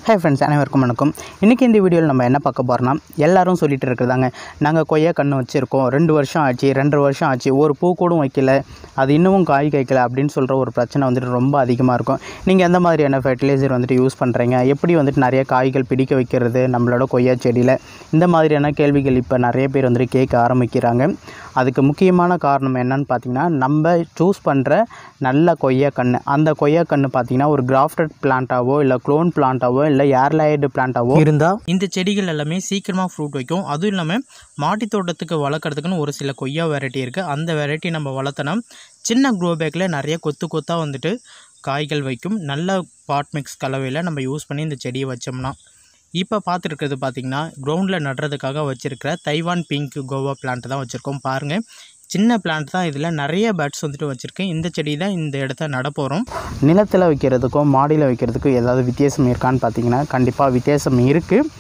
Hi friends, அனைவருக்கும் வணக்கம். இன்றைக்கி இந்த வீடியோவில் நம்ம என்ன பார்க்க போகிறோம்னா, எல்லோரும் சொல்லிகிட்டு இருக்கிறதாங்க, நாங்கள் கொய்யா கன்று வச்சுருக்கோம், 2 வருஷம் ஆச்சு, 2.5 வருஷம் ஆச்சு, ஒரு பூ கூட வைக்கல, அது இன்னமும் காய் காய்க்கல அப்படின்னு சொல்கிற ஒரு பிரச்சனை வந்துட்டு ரொம்ப அதிகமாக இருக்கும். நீங்கள் எந்த மாதிரியான ஃபெர்டிலைசர் வந்துட்டு யூஸ் பண்ணுறீங்க, எப்படி வந்துட்டு நிறைய காய்கள் பிடிக்க வைக்கிறது நம்மளோட கொய்யா செடியில், இந்த மாதிரியான கேள்விகள் இப்போ நிறைய பேர் வந்துட்டு கேட்க ஆரம்பிக்கிறாங்க. அதுக்கு முக்கியமான காரணம் என்னன்னு பார்த்தீங்கன்னா, நம்ம சூஸ் பண்ணுற நல்ல கொய்யா கன்று, அந்த கொய்யா கன்று பார்த்தீங்கன்னா ஒரு கிராஃப்டட் பிளான்ட்டாவோ இல்லை க்ளோன் பிளான்ட்டாவோ இல்லை ஏர்லைடு பிளான்ட்டாவோ இருந்தால் இந்த செடிகள் எல்லாமே சீக்கிரமாக ஃப்ரூட் வைக்கும். அதுவும் இல்லாமல் மாடி தோட்டத்துக்கு வளர்க்குறதுக்குன்னு ஒரு சில கொய்யா வெரைட்டி இருக்குது. அந்த வெரைட்டி நம்ம வளர்த்தோன்னா சின்ன க்ரோ பேக்கில் நிறைய கொத்து கொத்தாக வந்துட்டு காய்கள் வைக்கும். நல்ல பாட் மிக்ஸ் கலவையில் நம்ம யூஸ் பண்ணி இந்த செடியை வச்சோம்னா, இப்போ பார்த்துருக்கிறது பார்த்திங்கன்னா கிரவுண்டில் நடுறதுக்காக வச்சுருக்கிற தைவான் பிங்க் கோவா பிளான்ட் தான் வச்சுருக்கோம். பாருங்கள், சின்ன பிளான்ட் தான், இதில் நிறைய பேட்ஸ் வந்துட்டு வச்சுருக்கேன். இந்த செடி தான் இந்த இடத்த நட போகிறோம். நிலத்தில் வைக்கிறதுக்கும் மாடியில் வைக்கிறதுக்கும் ஏதாவது வித்தியாசம் இருக்கான்னு பார்த்தீங்கன்னா, கண்டிப்பாக வித்தியாசம் இருக்குது.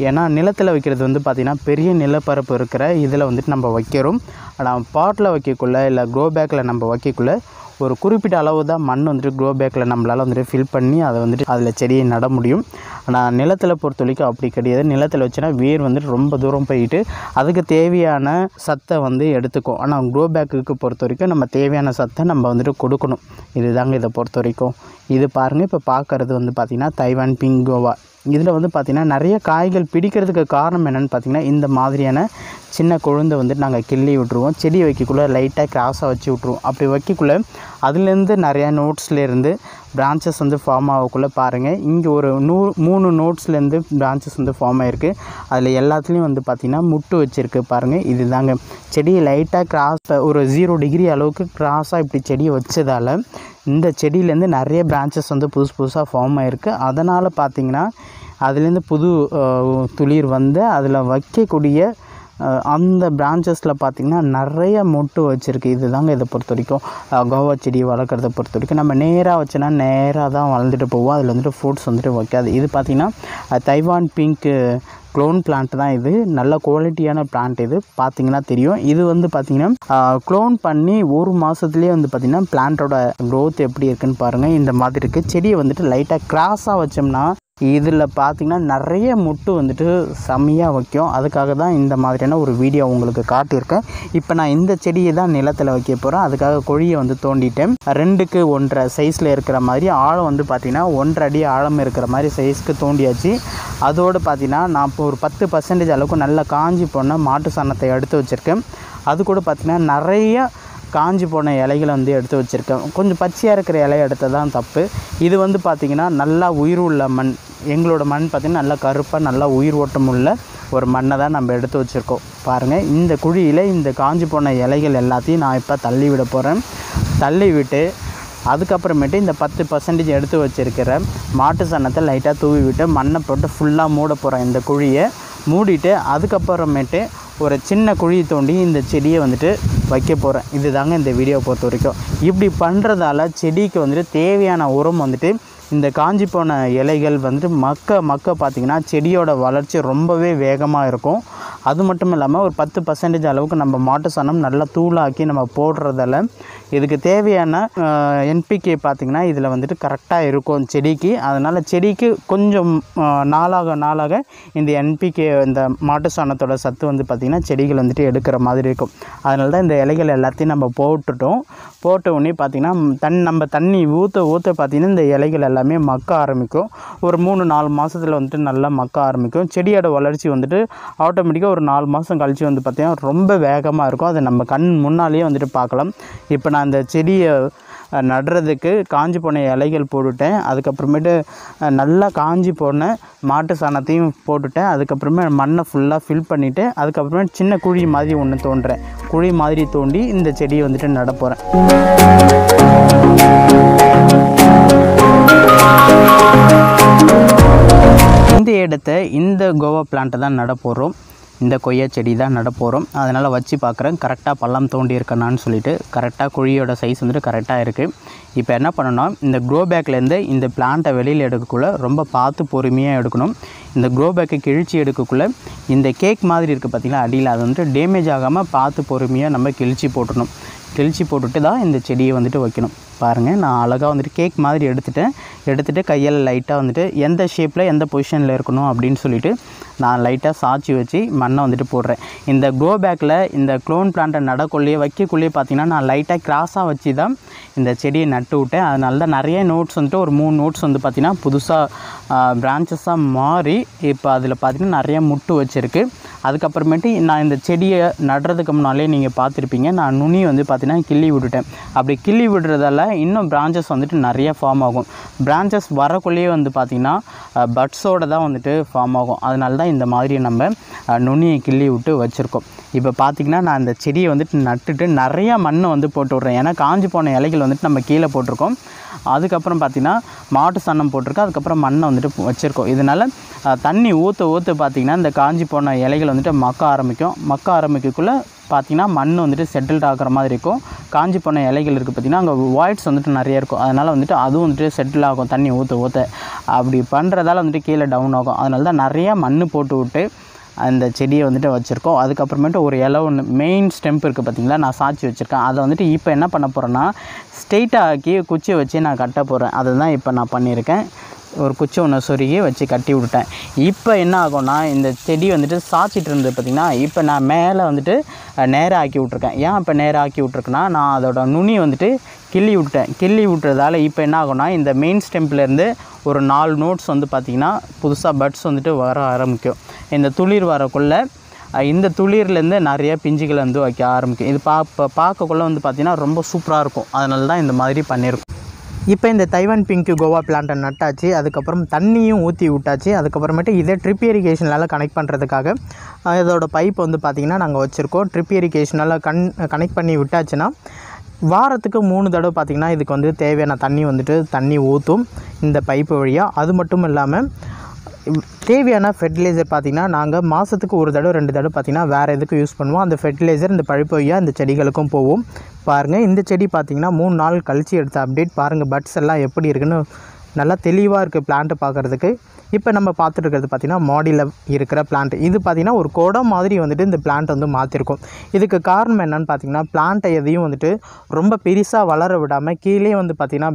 ஏன்னா நிலத்தில் வைக்கிறது வந்து பார்த்திங்கன்னா பெரிய நிலப்பரப்பு இருக்கிற இதில் வந்துட்டு நம்ம வைக்கிறோம். ஆனால் பாட்டில் வைக்கக்குள்ளே இல்லை க்ரோ பேக்கில் நம்ம வைக்கக்குள்ளே ஒரு குறிப்பிட்ட அளவு தான் மண் வந்துட்டு க்ரோ பேக்கில் நம்மளால் வந்துட்டு ஃபில் பண்ணி அதை வந்துட்டு அதில் செடியை நட முடியும். ஆனால் நிலத்தில் பொறுத்த வரைக்கும் அப்படி கிடையாது. நிலத்தில் வச்சுன்னா வேர் வந்துட்டு ரொம்ப தூரம் போயிட்டு அதுக்கு தேவையான சத்தை வந்து எடுத்துக்கும். ஆனால் க்ரோ பேக்குக்கு பொறுத்த வரைக்கும் நம்ம தேவையான சத்தை நம்ம வந்துட்டு கொடுக்கணும். இதுதாங்க இதை பொறுத்த வரைக்கும். இது பாருங்கள், இப்போ பார்க்குறது வந்து பார்த்திங்கன்னா தைவான் பிங்க் கோவா. இதில் வந்து பார்த்திங்கன்னா நிறைய காய்கள் பிடிக்கிறதுக்கு காரணம் என்னென்னு பார்த்திங்கன்னா, இந்த மாதிரியான சின்ன கொழுந்தை வந்துட்டு நாங்கள் கிள்ளி விட்ருவோம். செடி வைக்கக்குள்ளே லைட்டாக கிராஸாக வச்சு விட்ருவோம். அப்படி வைக்கக்குள்ளே அதுலேருந்து நிறையா நோட்ஸ்லேருந்து பிரான்ச்சஸ் வந்து ஃபார்ம் ஆகக்குள்ளே பாருங்கள், இங்கே ஒரு 3 நோட்ஸ்லேருந்து பிரான்ச்சஸ் வந்து ஃபார்ம் ஆகிருக்கு. அதில் எல்லாத்துலேயும் வந்து பார்த்திங்கன்னா முட்டு வச்சுருக்கு. பாருங்கள், இது தாங்க செடியை லைட்டாக கிராஸ் ஒரு 0 டிகிரி அளவுக்கு கிராஸாக இப்படி செடியை வச்சதால் இந்த செடியிலேருந்து நிறைய பிரான்ச்சஸ் வந்து புதுசாக ஃபார்ம் ஆகிருக்கு. அதனால் பார்த்திங்கன்னா அதுலேருந்து புது துளிர் வந்து அதில் வைக்கக்கூடிய அந்த பிரான்ச்சஸில் பார்த்திங்கன்னா நிறைய மொட்டு வச்சுருக்கு. இது தாங்க இதை பொறுத்த வரைக்கும் கோவா செடி வளர்க்குறத பொறுத்த வரைக்கும். நம்ம நேராக வச்சோன்னா நேராக தான் வளர்ந்துட்டு போவோம், அதில் வந்துட்டு ஃப்ரூட்ஸ் வந்துட்டு வைக்காது. இது பார்த்திங்கன்னா தைவான் பிங்க்கு க்ளோன் பிளான்ட் தான். இது நல்ல குவாலிட்டியான பிளான்ட். இது பார்த்திங்கன்னா தெரியும். இது வந்து பார்த்திங்கன்னா க்ளோன் பண்ணி 1 மாதத்துலேயே வந்து பார்த்திங்கன்னா பிளான்ட்டோட க்ரோத் எப்படி இருக்குதுன்னு பாருங்கள். இந்த மாதிரி இருக்குது. செடியை வந்துட்டு லைட்டாக கிராஸாக வச்சோம்னா இதில் பார்த்திங்கன்னா நிறைய முட்டு வந்துட்டு செம்மையாக வைக்கும். அதுக்காக தான் இந்த மாதிரியான ஒரு வீடியோ உங்களுக்கு காட்டியிருக்கேன். இப்போ நான் இந்த செடியை தான் நிலத்தில் வைக்க போகிறேன். அதுக்காக குழியை வந்து தோண்டிட்டேன். 2க்கு 1.5 சைஸில் இருக்கிற மாதிரி ஆழம் வந்து பார்த்திங்கன்னா 1.5 அடி ஆழம் இருக்கிற மாதிரி சைஸ்க்கு தோண்டியாச்சு. அதோடு பார்த்திங்கன்னா நான் இப்போ ஒரு 10% அளவுக்கு நல்லா காஞ்சி போன மாட்டு சாணத்தை எடுத்து வச்சுருக்கேன். அது கூட பார்த்திங்கன்னா நிறைய காஞ்சி போன இலைகளை வந்து எடுத்து வச்சுருக்கேன். கொஞ்சம் பச்சையாக இருக்கிற இலையை எடுத்தது தான் தப்பு. இது வந்து பார்த்திங்கன்னா நல்லா உயிர் உள்ள மண். எங்களோட மண் பார்த்திங்கன்னா நல்லா கருப்பாக நல்லா உயிர் ஓட்டம் உள்ள ஒரு மண்ணை தான் நம்ம எடுத்து வச்சுருக்கோம். பாருங்கள், இந்த குழியில் இந்த காஞ்சி போன இலைகள் எல்லாத்தையும் நான் இப்போ தள்ளி விட போகிறேன். தள்ளி விட்டு அதுக்கப்புறமேட்டு இந்த 10% எடுத்து வச்சுருக்கிற மாட்டு சாணத்தை லைட்டாக தூவி விட்டு மண்ணை போட்டு ஃபுல்லாக மூட போகிறேன். இந்த குழியை மூடிட்டு அதுக்கப்புறமேட்டு ஒரு சின்ன குழி தோண்டி இந்த செடியை வந்துட்டு வைக்க போகிறேன். இது தாங்க இந்த வீடியோவை பொறுத்த வரைக்கும். இப்படி பண்ணுறதால செடிக்கு வந்துட்டு தேவையான உரம் வந்துட்டு இந்த காஞ்சி போன இலைகள் வந்துட்டு மக்க பார்த்திங்கன்னா செடியோட வளர்ச்சி ரொம்பவே வேகமாக இருக்கும். அது மட்டும் இல்லாமல் ஒரு 10% அளவுக்கு நம்ம மாட்டு சாணம் நல்லா தூளாக்கி நம்ம போடுறதால இதுக்கு தேவையான என்பிகே பார்த்திங்கன்னா இதில் வந்துட்டு கரெக்டாக இருக்கும் செடிக்கு. அதனால் செடிக்கு கொஞ்சம் நாளாக இந்த என்பிகே இந்த மாட்டு சாணத்தோட சத்து வந்து பார்த்திங்கன்னா செடிகள் வந்துட்டு எடுக்கிற மாதிரி இருக்கும். அதனால தான் இந்த இலைகள் எல்லாத்தையும் நம்ம போட்டுட்டோம். போட்ட உடனே பார்த்திங்கன்னா நம்ம தண்ணி ஊற்ற பார்த்திங்கன்னா இந்த இலைகள் எல்லாமே மக்க ஆரம்பிக்கும். ஒரு 3-4 மாதத்தில் வந்துட்டு நல்லா மக்க ஆரம்பிக்கும். செடியோட வளர்ச்சி வந்துட்டு ஆட்டோமேட்டிக்காக ஒரு 4 மாதம் கழித்து வந்து பார்த்திங்கன்னா ரொம்ப வேகமாக இருக்கும். அதை நம்ம கண் முன்னாலேயே வந்துட்டு பார்க்கலாம். இப்போ நான் அந்த செடியை நடுறதுக்கு காஞ்சி போன இலைகள் போட்டுவிட்டேன். அதுக்கப்புறமேட்டு நல்லா காஞ்சி போன மாட்டு சாணத்தையும் போட்டுவிட்டேன். அதுக்கப்புறமே மண்ணை ஃபுல்லாக ஃபில் பண்ணிவிட்டு அதுக்கப்புறமே சின்ன குழி மாதிரி ஒன்று தோண்டுறேன். குழி மாதிரி தோண்டி இந்த செடியை வந்துட்டு நட போகிறேன். இந்த இடத்த இந்த கோவா பிளான்ட்டை தான் நட போகிறோம். இந்த கொய்யா செடி தான் நட போகிறோம். அதனால் வச்சு பார்க்குறேன் கரெக்டாக பள்ளம் தோண்டி இருக்கணான்னு சொல்லிட்டு. கரெக்டாக குழியோட சைஸ் வந்துட்டு கரெக்டாக இருக்குது. இப்போ என்ன பண்ணணும்னா, இந்த க்ரோ பேக்லேருந்து இந்த பிளான்ட்டை வெளியில் எடுக்கக்குள்ளே ரொம்ப பார்த்து பொறுமையாக எடுக்கணும். இந்த க்ரோ பேக்கை கிழிச்சி எடுக்கக்குள்ளே இந்த கேக் மாதிரி இருக்குது பார்த்திங்களா அடியில், அது வந்துட்டு டேமேஜ் ஆகாமல் பார்த்து பொறுமையாக நம்ம கிழிச்சி போட்டுட்டு தான் இந்த செடியை வந்துட்டு வைக்கணும். பாருங்கள், நான் அழகாக வந்துட்டு கேக் மாதிரி எடுத்துட்டேன். எடுத்துகிட்டு கையில் லைட்டாக வந்துட்டு எந்த ஷேப்பில் எந்த பொசிஷனில் இருக்கணும் அப்படின்னு சொல்லிட்டு நான் லைட்டாக சாய்ச்சி வச்சு மண்ணை வந்துட்டு போடுறேன். இந்த க்ரோ பேக்கில் இந்த க்ளோன் பிளான்ட்டை நடக்குள்ளேயே வைக்கக்குள்ளேயே பார்த்திங்கன்னா நான் லைட்டாக கிராஸாக வச்சு தான் இந்த செடியை நட்டு விட்டேன். அதனால தான் நிறைய நோட்ஸ் வந்துட்டு ஒரு 3 நோட்ஸ் வந்து பார்த்திங்கன்னா புதுசாக பிரான்ச்சஸாக மாறி இப்போ அதில் பார்த்திங்கன்னா நிறைய முட்டு வச்சுருக்கு. அதுக்கப்புறமேட்டு நான் இந்த செடியை நடுறதுக்கு முன்னாலே நீங்கள் பார்த்துருப்பீங்க, நான் நுனி வந்து பார்த்திங்கன்னா கிள்ளி விட்டுட்டேன். அப்படி கிள்ளி விடுறதால இன்னும் பிரான்ச்சஸ் வந்துட்டு நிறைய ஃபார்ம் ஆகும். பிரான்ச்சஸ் வரக்குள்ளேயே வந்து பார்த்திங்கன்னா பட்ஸோடு தான் வந்துட்டு ஃபார்ம் ஆகும். அதனால தான் இந்த மாதிரி நம்ம நுனியை கிள்ளி விட்டு வச்சுருக்கோம். இப்போ பார்த்திங்கன்னா நான் இந்த செடியை வந்துட்டு நட்டுட்டு நிறையா மண்ணை வந்து போட்டு விட்றேன். ஏன்னா காஞ்சி போன இலைகள் வந்துட்டு நம்ம கீழே போட்டிருக்கோம். அதுக்கப்புறம் பார்த்திங்கன்னா மாட்டு சாணம் போட்டிருக்கோம். அதுக்கப்புறம் மண்ணை வந்துட்டு வச்சுருக்கோம். இதனால் தண்ணி ஊற்ற பார்த்திங்கன்னா இந்த காஞ்சி போன இலைகள் வந்துட்டு மக்க ஆரம்பிக்கக்குள்ளே பார்த்திங்கன்னா மண் வந்துட்டு செட்டில்ட் ஆகிற மாதிரி இருக்கும். காஞ்சி போன இலைகள் இருக்குது பார்த்திங்கன்னா அங்கே வாய்ட்ஸ் வந்துட்டு நிறைய இருக்கும். அதனால் வந்துட்டு அதுவும் வந்துட்டு செட்டில் ஆகும் தண்ணி ஊற்ற. அப்படி பண்ணுறதால வந்துட்டு கீழே டவுன் ஆகும். அதனால தான் நிறையா மண் போட்டு விட்டு அந்த செடியை வந்துட்டு வச்சுருக்கோம். அதுக்கப்புறமேட்டு ஒரு இலை ஒன்று மெயின் ஸ்டெம்ப் இருக்குது பார்த்திங்களா, நான் சாய்ச்சி வச்சுருக்கேன். அதை வந்துட்டு இப்போ என்ன பண்ண போகிறேன்னா ஸ்ட்ரெயிட்டாக ஆக்கி குச்சியை வச்சு நான் கட்ட போகிறேன். அதை தான் இப்போ நான் பண்ணியிருக்கேன். ஒரு குச்சி ஒன்று சொருகி வச்சு கட்டி விட்டுட்டேன். இப்போ என்ன ஆகும்னா இந்த செடி வந்துட்டு சாய்ச்சிட்டு இருந்தது பார்த்திங்கன்னா இப்போ நான் மேலே வந்துட்டு நேராக ஆக்கி விட்ருக்கேன். ஏன் இப்போ நேராக ஆக்கி விட்ருக்கேன்னா நான் அதோட நுனி வந்துட்டு கிள்ளி விட்டுட்டேன். கிள்ளி விட்டுறதால இப்போ என்ன ஆகும்னா இந்த மெயின் ஸ்டெம்ப்லேருந்து ஒரு 4 நோட்ஸ் வந்து பார்த்திங்கன்னா புதுசாக பட்ஸ் வந்துட்டு வர ஆரம்பிக்கும். இந்த துளிர் வரக்குள்ளே இந்த துளிர்லேருந்து நிறைய பிஞ்சுகள் வந்து வைக்க ஆரம்பிக்கும். இது பார்க்கக்குள்ளே வந்து பார்த்திங்கன்னா ரொம்ப சூப்பராக இருக்கும். அதனால தான் இந்த மாதிரி பண்ணியிருக்கோம். இப்போ இந்த தைவான் பிங்க் கோவா பிளான்ட்டை நட்டாச்சு. அதுக்கப்புறம் தண்ணியும் ஊற்றி விட்டாச்சு. அதுக்கப்புறமேட்டு இதை ட்ரிப் இரிகேஷனால் கனெக்ட் பண்ணுறதுக்காக இதோட பைப் வந்து பார்த்திங்கன்னா நாங்கள் வச்சுருக்கோம். ட்ரிப் இரிகேஷனால் கனெக்ட் பண்ணி விட்டாச்சுன்னா வாரத்துக்கு 3 தடவை பார்த்திங்கன்னா இதுக்கு வந்து தேவையான தண்ணி ஊற்றும் இந்த பைப்பு வழியாக. அது மட்டும் இல்லாமல் தேவையான ஃபெர்டிலைசர் பார்த்திங்கன்னா நாங்கள் மாதத்துக்கு 1 தடவை 2 தடவை பார்த்திங்கன்னா வேறு எதுக்கு யூஸ் பண்ணுவோம். அந்த ஃபெர்டிலைசர் இந்த பழுப்பு வழியாக இந்த செடிகளுக்கும் போகும். பாருங்கள், இந்த செடி பார்த்திங்கன்னா 3 நாள் கழித்து எடுத்த அப்டேட் பாருங்கள். பட்ஸ் எல்லாம் எப்படி இருக்குன்னு நல்லா தெளிவாக இருக்குது பிளான்ட்டு பார்க்குறதுக்கு. இப்போ நம்ம பார்த்துட்டு இருக்கிறது பார்த்திங்கன்னா மாடியில் இருக்கிற பிளான்ட். இது பார்த்திங்கன்னா ஒரு குடம் மாதிரி வந்துட்டு இந்த பிளான்ட் வந்து மாற்றிருக்கும். இதுக்கு காரணம் என்னென்னு பார்த்திங்கன்னா பிளான்ட்டை எதையும் வந்துட்டு ரொம்ப பெருசாக வளர விடாமல் கீழே வந்து பார்த்திங்கன்னா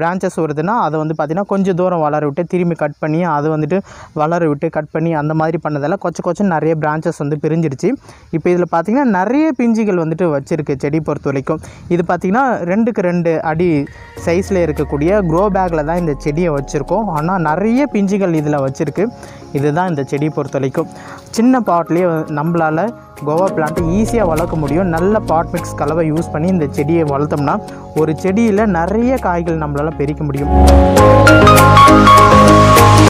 பிரான்ச்சஸ் வருதுன்னா அதை வந்து பார்த்திங்கன்னா கொஞ்சம் தூரம் வளர விட்டு திரும்பி கட் பண்ணி அதை வந்துட்டு வளர விட்டு கட் பண்ணி அந்த மாதிரி பண்ணதால் கொஞ்சம் நிறைய பிரான்ச்சஸ் வந்து பிரிஞ்சிருச்சு. இப்போ இதில் பார்த்திங்கன்னா நிறைய பிஞ்சுகள் வந்துட்டு வச்சுருக்கு செடி பொறுத்த வரைக்கும். இது பார்த்திங்கன்னா 2க்கு 2 அடி சைஸில் இருக்கக்கூடிய க்ரோ பேக்கில் தான் இந்த செடியை வச்சுருக்கோம். ஆனால் நிறைய பிஞ்சுகள் இதில் வச்சுருக்கு. இதுதான் இந்த செடியை பொறுத்த வரைக்கும். சின்ன பாட்லேயே நம்மளால் கோவா பிளான்ட்டை ஈஸியாக வளர்க்க முடியும். நல்ல பாட் மிக்ஸ் கலவை யூஸ் பண்ணி இந்த செடியை வளர்த்தோம்னா ஒரு செடியில் நிறைய காய்கள் நம்மளால் பறிக்க முடியும்.